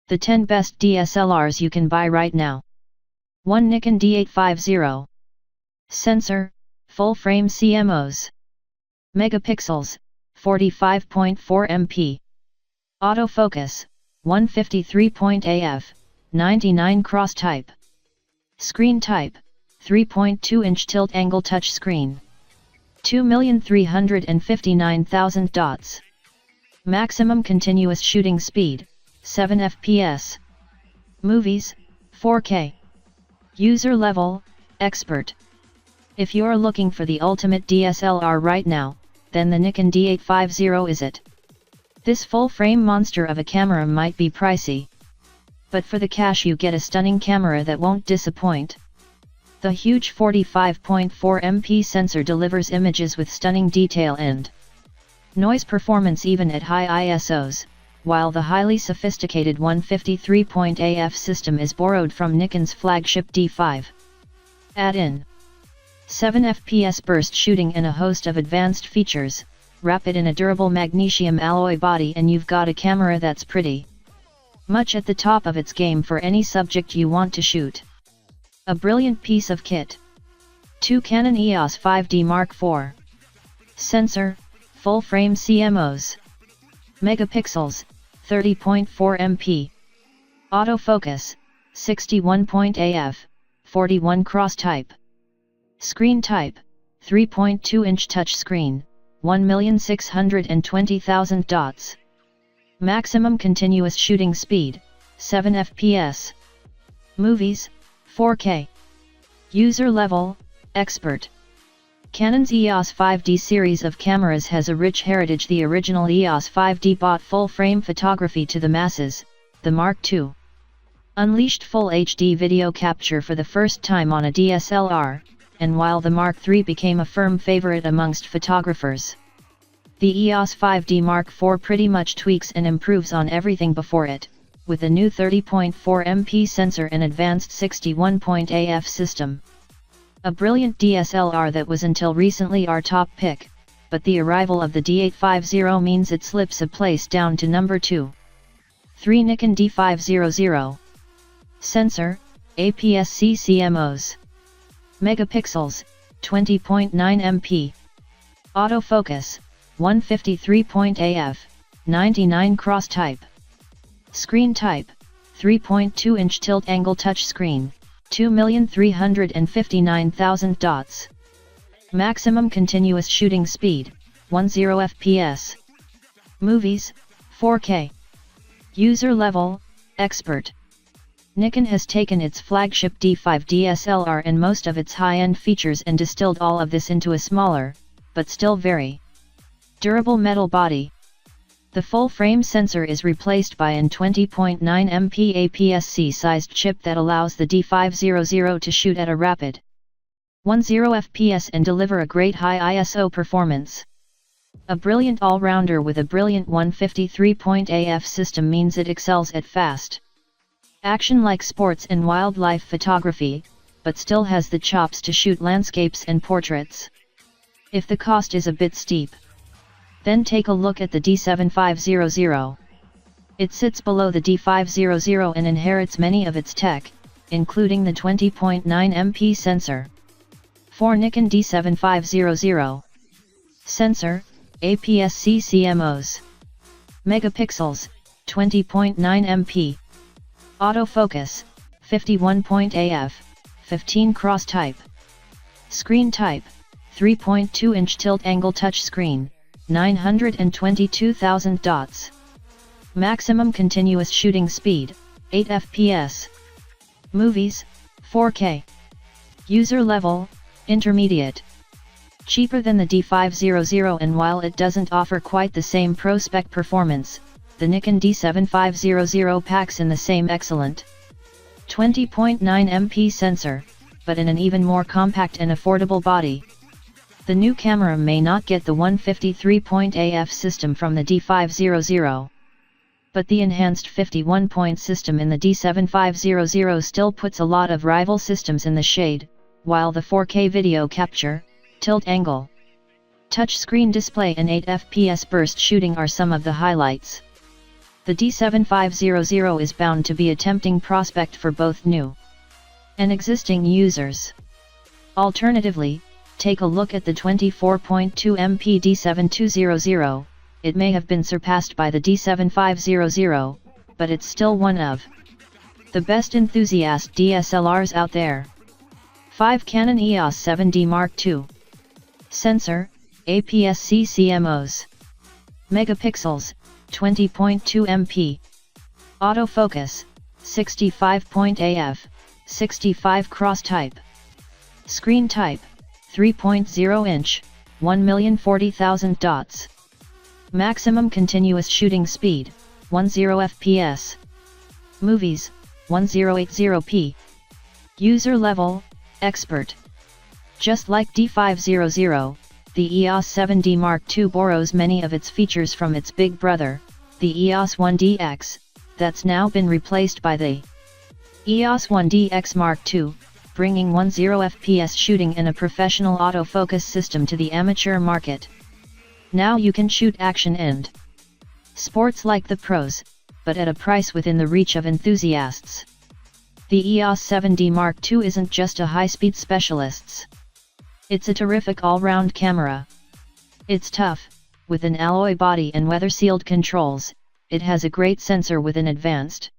The 10 best DSLRs you can buy right now. 1. Nikon D850. Sensor, full frame CMOS. Megapixels, 45.4 MP. Autofocus, 153.AF, 99 cross type. Screen type, 3.2-inch tilt-angle touchscreen. 2,359,000 dots. Maximum continuous shooting speed, 7 fps. Movies, 4K. User level, expert. If you're looking for the ultimate DSLR right now, then the Nikon D850 is it. This full-frame monster of a camera might be pricey, but for the cash you get a stunning camera that won't disappoint. The huge 45.4 MP sensor delivers images with stunning detail and noise performance even at high ISOs, while the highly sophisticated 153.AF system is borrowed from Nikon's flagship D5. Add in 7 fps burst shooting and a host of advanced features, wrap it in a durable magnesium alloy body and you've got a camera that's pretty much at the top of its game for any subject you want to shoot. A brilliant piece of kit. 2. Canon EOS 5D Mark IV. Sensor, full frame CMOS. Megapixels, 30.4 MP. Autofocus, 61.AF, 41 cross type. Screen type, 3.2-inch touchscreen, 1,620,000 dots. Maximum continuous shooting speed, 7 fps. Movies, 4K. User level, expert. Canon's EOS 5D series of cameras has a rich heritage. The original EOS 5D brought full-frame photography to the masses. The Mark II unleashed full HD video capture for the first time on a DSLR, and while the Mark III became a firm favorite amongst photographers, the EOS 5D Mark IV pretty much tweaks and improves on everything before it, with a new 30.4 MP sensor and advanced 61.AF system. A brilliant DSLR that was until recently our top pick, but the arrival of the D850 means it slips a place down to number 2. 3. Nikon D500. Sensor, APS-C CMOS. Megapixels, 20.9 MP. Autofocus, 153.AF, 99 cross type. Screen type, 3.2-inch tilt-angle touchscreen, 2,359,000 dots. Maximum continuous shooting speed, 10 fps. Movies, 4K. User level, expert. Nikon has taken its flagship D5 DSLR and most of its high-end features and distilled all of this into a smaller, but still very durable metal body. The full-frame sensor is replaced by an 20.9 MP APS-C sized chip that allows the D500 to shoot at a rapid 10 fps and deliver a great high ISO performance. A brilliant all-rounder with a brilliant 153.AF system means it excels at fast action like sports and wildlife photography, but still has the chops to shoot landscapes and portraits. If the cost is a bit steep, then take a look at the D7500. It sits below the D500 and inherits many of its tech, including the 20.9 MP sensor. 4. Nikon D7500. Sensor, APS-C CMOS. Megapixels, 20.9 MP. Autofocus, 51.AF, 15 cross type. Screen type, 3.2-inch tilt-angle touchscreen, 922,000 dots. Maximum continuous shooting speed, 8 fps. Movies, 4K. User level, intermediate. Cheaper than the D500 and while it doesn't offer quite the same pro-spec performance, the Nikon D7500 packs in the same excellent 20.9 MP sensor, but in an even more compact and affordable body. The new camera may not get the 153.AF system from the D500, but the enhanced 51-point system in the D7500 still puts a lot of rival systems in the shade, while the 4K video capture, tilt angle, touchscreen display and 8 fps burst shooting are some of the highlights. The D7500 is bound to be a tempting prospect for both new and existing users. Alternatively, take a look at the 24.2 MP D7200, it may have been surpassed by the D7500, but it's still one of the best enthusiast DSLRs out there. 5 Canon EOS 7D Mark II. Sensor, APS-C CMOS. Megapixels, 20.2 MP. Autofocus, 65 AF, 65 cross type. Screen type, 3.0 inch, 1,040,000 dots. Maximum continuous shooting speed, 10 fps. Movies, 1080p. User level, expert. Just like D500, the EOS 7D Mark II borrows many of its features from its big brother, the EOS 1DX, that's now been replaced by the EOS 1DX Mark II, bringing 10 fps shooting in a professional autofocus system to the amateur market. Now you can shoot action and sports like the pros, but at a price within the reach of enthusiasts. The EOS 7D Mark II isn't just a high-speed specialist. It's a terrific all-round camera. It's tough, with an alloy body and weather-sealed controls. It has a great sensor with an advanced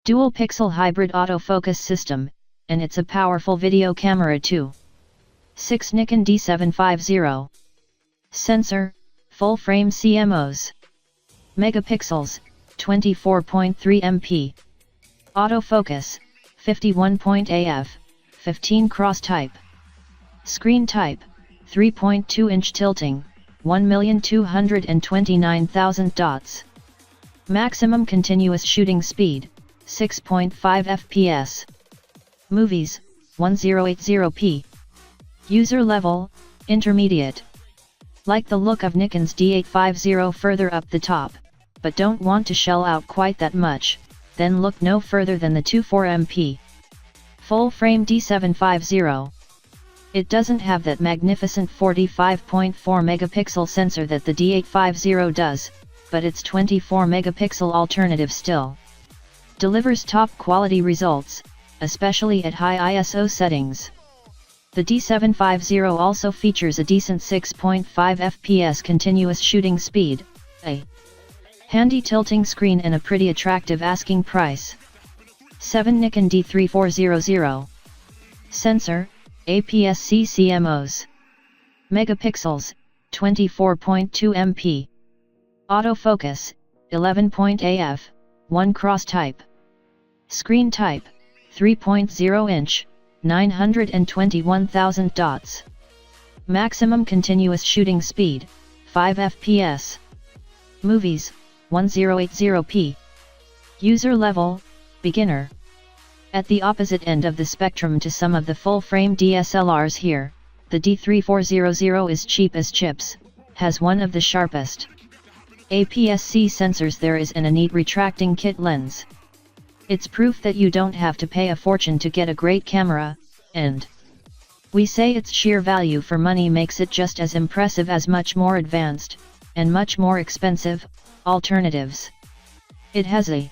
dual-pixel hybrid autofocus system, and it's a powerful video camera too. 6 Nikon D750. Sensor, full-frame CMOS. Megapixels, 24.3 MP. Autofocus, 51 AF, 15 cross type. Screen type, 3.2 inch tilting, 1,229,000 dots. Maximum continuous shooting speed, 6.5 fps. Movies, 1080p. User level, intermediate. Like the look of Nikon's D850 further up the top, but don't want to shell out quite that much, then look no further than the 24 MP. Full frame D750. It doesn't have that magnificent 45.4 megapixel sensor that the D850 does, but its 24 megapixel alternative still delivers top quality results, especially at high ISO settings. The D750 also features a decent 6.5 fps continuous shooting speed, a handy tilting screen and a pretty attractive asking price. 7 Nikon D3400. Sensor, APS-C CMOS. Megapixels, 24.2 MP. Autofocus, 11 AF, 1 cross type. Screen type, 3.0 inch, 921,000 dots. Maximum continuous shooting speed, 5 fps. Movies, 1080p. User level, beginner. At the opposite end of the spectrum to some of the full-frame DSLRs here, the D3400 is cheap as chips, has one of the sharpest APS-C sensors there is and a neat retracting kit lens. It's proof that you don't have to pay a fortune to get a great camera, and we say its sheer value for money makes it just as impressive as much more advanced, and much more expensive, alternatives. It has a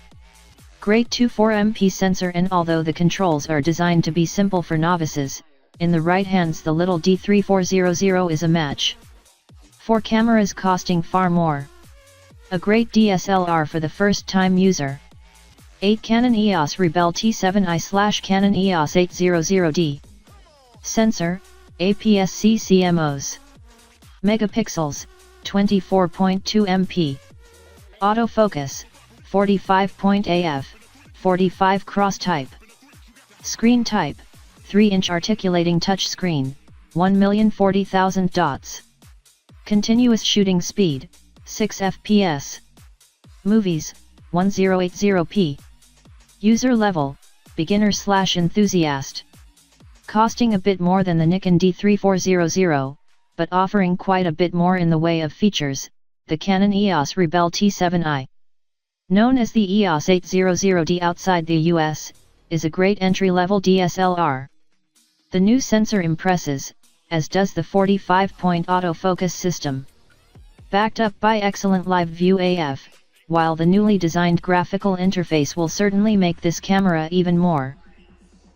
great 24 MP sensor, and although the controls are designed to be simple for novices, in the right hands the little D3400 is a match for cameras costing far more. A great DSLR for the first-time user. 8 Canon EOS Rebel T7i/Canon EOS 800D. Sensor, APS-C CMOS. Megapixels, 24.2 MP. Autofocus, 45 AF, 45 cross type. Screen type, 3-inch articulating touchscreen, 1,040,000 dots. Continuous shooting speed, 6 fps. Movies, 1080p. User level, beginner/enthusiast. Costing a bit more than the Nikon D3400, but offering quite a bit more in the way of features, the Canon EOS Rebel T7i. Known as the EOS 800D outside the US, is a great entry-level DSLR. The new sensor impresses, as does the 45-point autofocus system. Backed up by excellent live view AF, while the newly designed graphical interface will certainly make this camera even more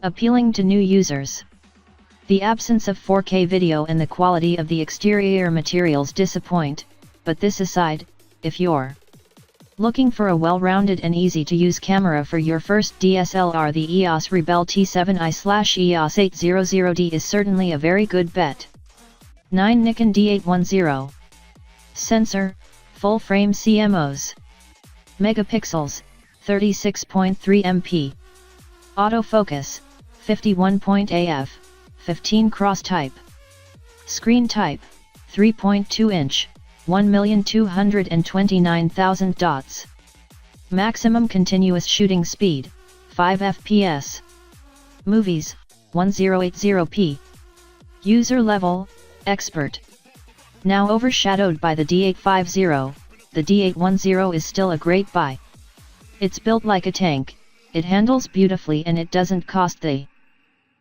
appealing to new users. The absence of 4K video and the quality of the exterior materials disappoint, but this aside, if you're looking for a well-rounded and easy-to-use camera for your first DSLR, the EOS Rebel T7i/EOS 800D is certainly a very good bet. 9 Nikon D810. Sensor, full-frame CMOS. Megapixels, 36.3 MP. Autofocus, 51 AF, 15 cross type. Screen type, 3.2 inch, 1,229,000 dots. Maximum continuous shooting speed, 5 fps. Movies, 1080p. User level, expert. Now overshadowed by the D850, the D810 is still a great buy. It's built like a tank, it handles beautifully and it doesn't cost the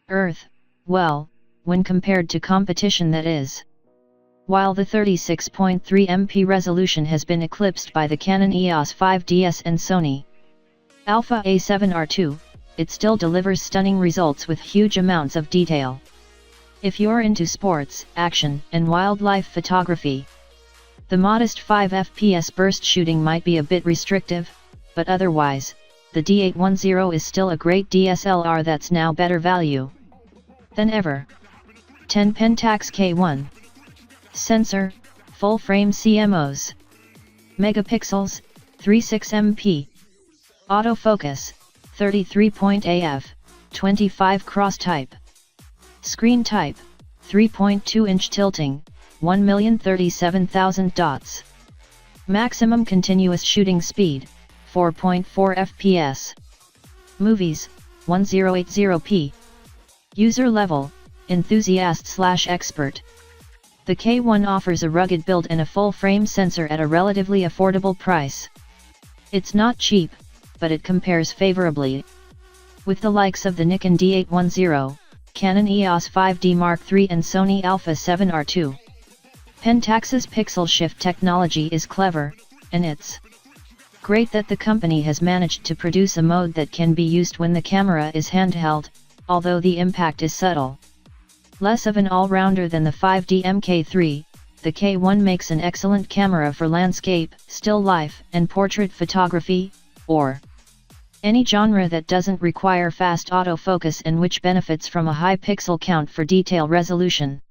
earth, well, when compared to competition that is. While the 36.3 MP resolution has been eclipsed by the Canon EOS 5DS and Sony Alpha A7R II, it still delivers stunning results with huge amounts of detail. If you're into sports, action, and wildlife photography, the modest 5 fps burst shooting might be a bit restrictive, but otherwise, the D810 is still a great DSLR that's now better value than ever. 10 Pentax K1. Sensor, full-frame CMOS. Megapixels, 36 MP. Autofocus, 33 AF, 25 cross type. Screen type, 3.2 inch tilting, 1,037,000 dots. Maximum continuous shooting speed, 4.4 fps. Movies, 1080p. User level, enthusiast/expert. The K1 offers a rugged build and a full-frame sensor at a relatively affordable price. It's not cheap, but it compares favorably with the likes of the Nikon D810, Canon EOS 5D Mark III and Sony Alpha 7R II. Pentax's pixel shift technology is clever, and it's great that the company has managed to produce a mode that can be used when the camera is handheld, although the impact is subtle. Less of an all-rounder than the 5D Mk3, the K1 makes an excellent camera for landscape, still life, and portrait photography, or any genre that doesn't require fast autofocus and which benefits from a high pixel count for detail resolution.